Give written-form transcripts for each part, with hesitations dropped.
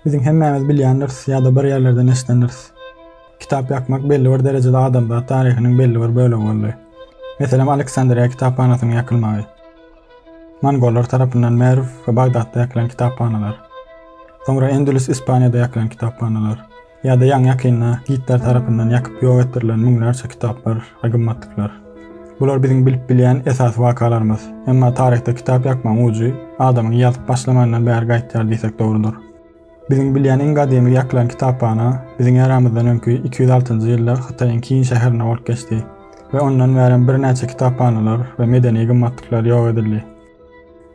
Bizim hemmemiz bilýändir, ýa-da bir ýerlerden eşitdendir. Kitap ýakmak belli bir derejede adamda taryhynyň belli bir bölegi boldy. Meselem Aleksandriýa kitaphanasynyň ýakylmagy. Mongollar tarapyndan Merv we Bagdatda ýakylan kitaphanalar. Soňra Endülüs Ispaniýada ýakylan kitaphanalar. Ýa-da ýaňy ýakynna Hitler tarapyndan ýakyp ýok ettirilen müňlerçe kitaplar we gymmatlyklar. Bular bizim bilip bilýän esas wakalarymyz. Emma taryhda kitap ýakmaň uju adamyň ýazyp başlamandan bäri gaýtýar diýsek dogrudur. Bizim bilýän iň gadymy ýakylan kitaphana biziň ýaramyzdan öňkü 206-njy ýylda Hytaýyň Kin şäherine bolup geçdi we ondan bäri bir näçe kitaphanalar we medeni gymmatlyklar ýok edildi.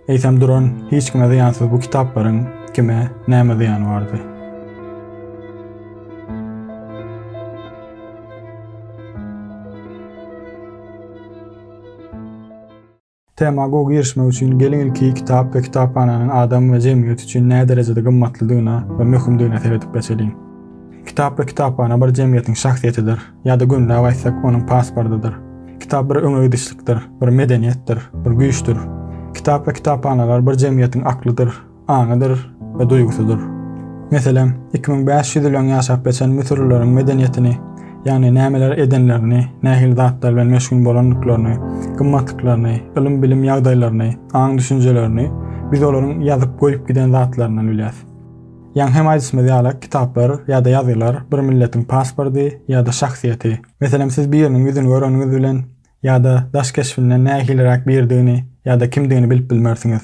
Eýsem duran hiç kime ziýansyz bu kitaplaryň kime näme ziýany bardy? Temaga girişmek üçin gelin ilki kitap ve kitaphananyň adam we jemgyýet üçin näme derejede gymmatlydygyna we möhümdigine seredip geçelim. Kitap ve kitaphana bir jemgyýetiň şahsiýetidir, ýa-da günläp aýtsak onuň pasportydyr. Kitap bir öňüdişlikdir, bir medeniýetdir, bir güýçdür. Kitap ve kitaphanalar bir jemgyýetiň aklydyr, aňydyr we duýgusydyr. Meselem 2500 ýyl ýaşap geçen Misirlilerin medeniýetini, ýani nämeler edenlerini, nähil zatlar bilen meşgul bolanlyklaryny, gymmatlyklaryny, ilim bilim ýagdaýlaryny, aň düşünjelerini biz olaryň ýazyp goýup giden zatlaryndan bilýäs. Ýa-ni hem aýdysmy diýalak kitaplar ýa-da ýazylar bir milletiň pasporty ýa-da şahsiýeti. Meselem siz bir ýeriniň ýüzüni göreniniz bilen ýa-da daş keşfinden nähilrak birdigini ýa-da kimdigini bilip bilmersiňiz.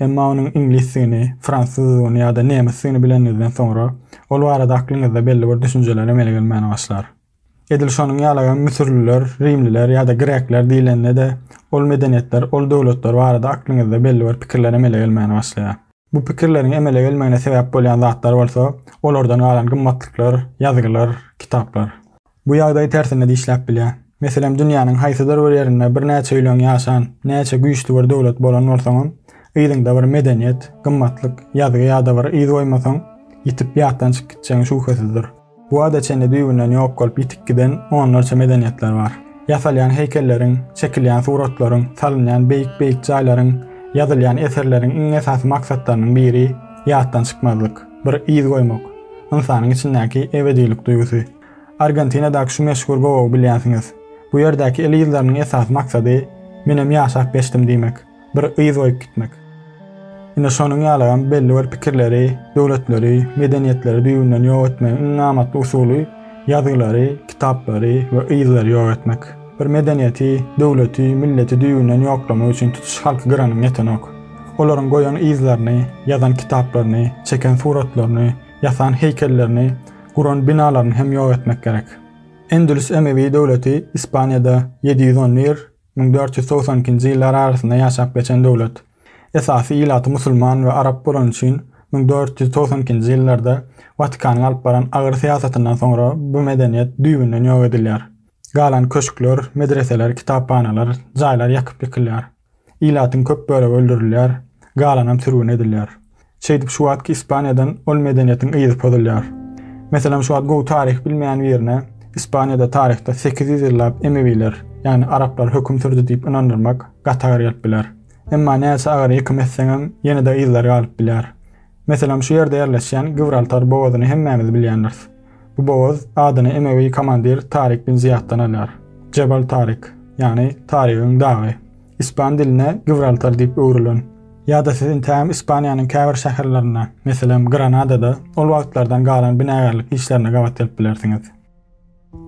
Emma onuň inglizçesini, fransuzlygyny ýa-da nemesini bilenizden soňra ol barada aklyňyzda belli bir düşünjeler emele gelmäne başlar. Edil şonuň ýalagan Misirliler, Rimliler ýa-da Grekler diýilende de ol medeniýetler, ol döwletler barada aklyňyzda belli bir pikirler emele gelmäne başlaýar. Bu pikirleriň emele gelmegine sebäp bolýan zatlar bolsa, olardan galan gymmatlyklar, ýazylar, kitaplar. Bu ýagdaý tersine işläp bilýär. Meselem dünýäniň haýsydyr bir ýerinde bir näçe ýyl ýaşan, näçe güýçli bir döwlet bolan bolsaň, ýygyňda bir medeniýet, gymmatlyk, ýazy ýa-da bir ýygy goýmasaň, ýitip ýatdan çykyp gitjäň şüphesizdir. Bu adaçende düýbünden ýok bolup ýitip giden onlarça medeniýetler bar. Ýasalýan heýkelleriň, çekilýän suratlaryň, salynýan beýik jaýlaryň, ýazylýan eserleriň iň esasy maksatlarynyň biri ýatdan çykmazlyk, bir ýygy goýmak, insanyň içindäki ebedilik duýgusy. Argentinadaky şu meşhur gowy bilýänsiňiz. Bu ýerdäki el ýyllarynyň esas maksady menem ýaşap geçdim diýmek, bir ýygy goýup gitmek. Ine şonuň ýalagan belli bir pikirleri, döwletleri, medeniýetleri düýbünden ýok etmegiň iň amatly usuly ýazgylary, kitaplary we ýyglary ýok etmek. Bir medeniýeti, döwleti, milleti düýbünden ýoklamak üçin tutuş halky gyranyň ýetenek. Olaryň goýan ýyzlaryny, ýazan kitaplaryny, çeken suratlaryny, ýasan heýkellerini, guran binalaryny hem ýok etmek gerek. Endülüs Emevi döwleti Ispaniýada 711-1492-nji ýyllar arasynda ýaşap geçen döwlet. Esasy ýylaty musulman we arap bolan üçin 1492-nji ýyllarda Vatikanyň alyp baran agyr siýasatyndan soňra bu medeniýet düýbünden ýok edilýär. Galan köşkler, medreseler, kitaphanalar, jaýlar ýakyp ýykylýar. Ýylatyň köp bölegi öldürilýär, galanam sürgün edilýär. Şeýdip şu wagtky Ispaniýadan ol medeniýetiň ýyzy pozulýar. Meselem şu wagt gowy taryh bilmeýän ýerine Ispaniýada taryhda 800 ýyllap Emeviler, ýani araplar höküm sürdi diýip inandyrmak gatagar ýalypdylar. Emma näçe agyr ýeküm etseňem ýene-de ýyllar galyp bilýär. Meselem şu ýerde ýerleşýän Gibraltar bogazyny hemmämiz bilýändir. Bu bogaz adyny Emevi komandir Tarik bin Ziyad'dan alýar. Jebel Tarik, ýani Tarikyň dagy. İspan diline Gibraltar diýip öwrilen. Ýa-da sizin täm Ispaniýanyň käbir şäherlerine, meselem Granada'da ol wagtlardan galan binagarlyk işlerine gawat edip bilersiňiz.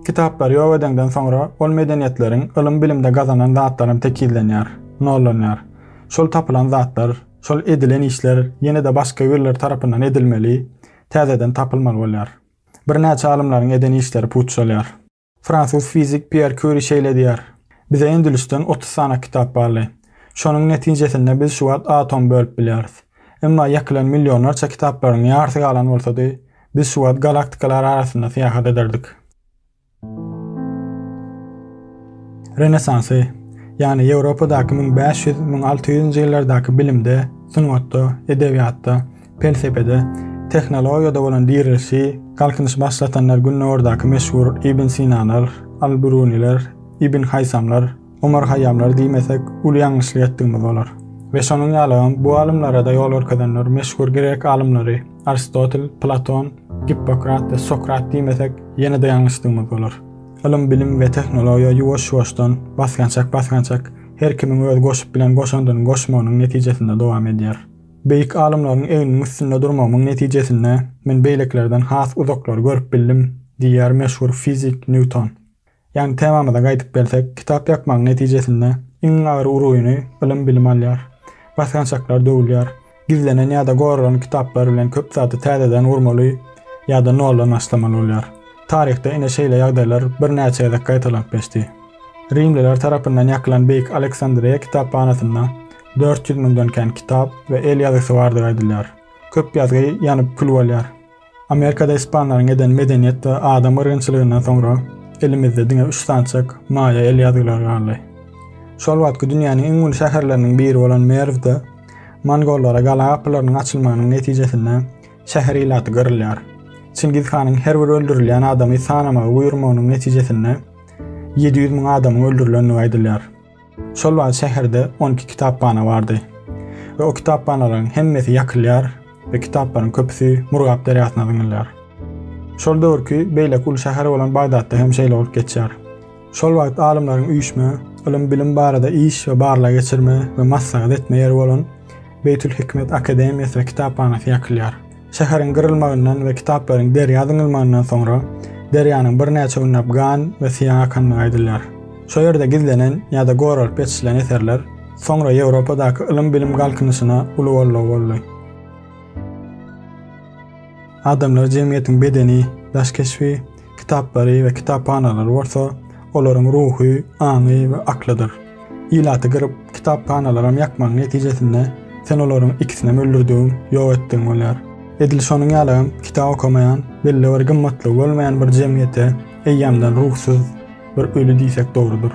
Kitaplar ýok edenden soňra ol medeniýetleriň ilim bilimde gazanan zatlaryny tekillenýär, nollanýar. Şol tapylan zatlar, şol edilen işler ýene-de başga ýerler tarapyndan edilmeli, täzeden tapylmaly bolýar. Bir näçe alymlaryň eden işleri puçsalýar. Fransuz fizik Pierre Curie şeýle diýär: "Bize Endülüsden 30 sana kitap barly. Şonuň netijesinde biz şu wagt atom bölüp bilýäris. Emma ýakylan millionlarça kitaplaryň ýarty galan bolsady, biz şu wagt galaktikalar arasynda seýahat ederdik." Renesansy, ýani Ýewropadaky 1500-1600-njy ýyllardaky bilimde, sungatda, edebiýatda, felsepede, teknologiýada bolan dirilişi, kalkynyş başlatanlar günnäwrdaky meşhur Ibn Sina'lar, Al-Biruniler, Ibn Haysamlar, Omar Hayyamlar diýmesek ul ýalňyşlyk etdigimiz bolar. Ve şonuň ýalygam bu alymlara da ýol görkezenler meşhur Grek alymlary Aristotel, Platon, Hippokrat we Sokrat diýmesek ýene-de ýalňyşdygymyz bolar. Ilim, bilim we teknologiýa ýuwaş-ýuwaşdan basgançak her kimiň öz goşup bilen goşandyň goşmagynyň netijesinde dowam edýär. Beýik alymlaryň eýiniň üstünde durmagyň netijesinde men beýleklerden has uzaklar görüp bildim diýär meşhur fizik Newton. Yani temamada gaýdyp gelsek, kitap ýakmagyň netijesinde iň agyr uruýuny ilim bilim alýar. Basgançaklar döwülýär. Gizlenen ýa-da goralan kitaplar bilen köp zaty täzeden urmaly ýa-da nollan başlamaly bolýar. Tarihde ine şeýle ýagdaýlar bir näçe ýylda gaýtalanyp geçdi. Rimliler tarapyndan ýakylan beýik Aleksandriýa kitaphanasynda 400 000 kän kitap we el ýazgysy bardyg aýdylýar. Köp ýazgy ýanyp kül bolýar. Amerikada ispanlaryň eden medeniýet we adam yrgynçylygyndan soňra elimizde diňe 3 sançak maýa el ýazgylary garly. Şol wagtky dünýäniň iň ünlü şäherleriniň biri bolan Merw'de Mongollara gala gapylarynyň açylmagynyň netijesinde şäher ilaty gyrylýar. Çingiz Hanyň her bir öldürilýän adamy sanamagy buýurmagynyň netijesinde 700 000 adamyň öldürilenini aýdylýar. Şol wagt şäherde 12 kitaphana bardy. We o kitaphanaryň hemmesi ýakylýar we kitaplaryň köpüsi Murgap derýasyna diňilýär. Şol döwürki beýlek ul şäher bolan Bagdatda hem şeýle bolup geçýär. Şol wagt alymlaryň üýüşme, ilim bilim barada iş we barla geçirme we maslahat etme ýeri bolan Beytül Hikmet Akademiýasy we kitaphanasy ýakylýar. Şäheriň gyrylmagyndan we kitaplaryň derýa diňilmagyndan soňra derýanyň bir näçe unnap gan we siýan akanlygy aýdylýar. Şo ýerde gizlenen ýa-da goralyp ýetişilen eserler soňra Ýewropadaky ilim bilim galkynyşyna uly boldy. Adamlar jemgyýetiň bedeni, daşkeşfi, kitaplary we kitaphanalary bolsa, olaryň ruhy, aňy we aklydyr. Ilaty gyryp kitaphanalaram ýakmagyň netijesinde sen olaryň ikisini öldürdiň, ýok etdiň bolýar. Edil şonuň ýalygam kitap okumayan, belli bir gymmatly bolmayan bir jemgyýete eýýamdan ruhsuz bir ölü diýsek dogrudur.